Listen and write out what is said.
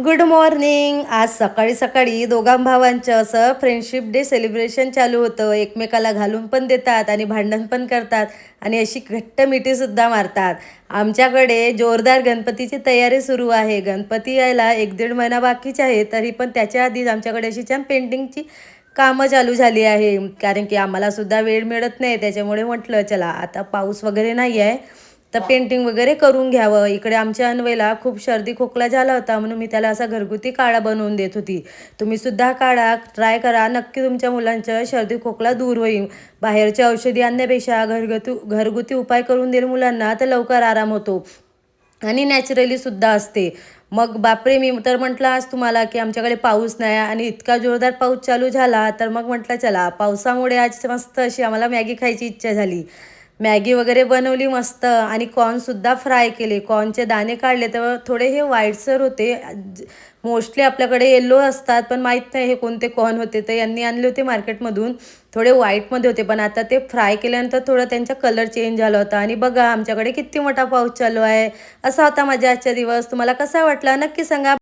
Good morning. आज सकाळी सकाळी दोघां भावांचं असं फ्रेंडशिप डे सेलिब्रेशन चालू होतं. एकमेकाला घालून पण देतात आणि भांडण पण करतात आणि अशी घट्ट मिठीसुद्धा मारतात. आमच्याकडे जोरदार गणपतीची तयारी सुरू आहे. गणपती यायला 1-1.5 महिना बाकीचे आहे. तरी पण त्याच्या आधीच आमच्याकडे अशी छान पेंटिंगची कामं चालू झाली आहे. कारण की आम्हालासुद्धा वेळ मिळत नाही. त्याच्यामुळे म्हटलं चला आता पाऊस वगैरे नाही आहे तर पेंटिंग वगैरे करून घ्यावं. इकडे आमच्या अन्वयला खूप सर्दी खोकला झाला होता म्हणून मी त्याला असा घरगुती काढा बनवून देत होती. तुम्हीसुद्धा काढा ट्राय करा, नक्की तुमच्या मुलांचं सर्दी खोकला दूर होईल. बाहेरच्या औषधी आणण्यापेक्षा घरगुती उपाय करून देईल मुलांना तर लवकर आराम होतो आणि नॅचरलीसुद्धा असते. मग बापरे, मी तर म्हटलं आज तुम्हाला की आमच्याकडे पाऊस नाही आणि इतका जोरदार पाऊस चालू झाला तर मग म्हटलं चला पावसामुळे आज मस्त अशी आम्हाला मॅगी खायची इच्छा झाली. मॅगी वगैरे बनवली मस्त आणि कॉर्नसुद्धा फ्राय केले. कॉर्नचे दाणे काढले तर थोडे हे व्हाईटसर होते. मोस्टली आपल्याकडे येल्लो असतात पण माहीत नाही हे कोणते कॉर्न होते. तर यांनी आणले होते मार्केटमधून. थोडे व्हाईटमध्ये होते पण आता ते फ्राय केल्यानंतर थोडं त्यांचा कलर चेंज झाला होता. आणि बघा आमच्याकडे किती मोठा पाऊस चालू आहे. असा होता माझा आजचा दिवस. तुम्हाला कसा वाटला नक्की सांगा.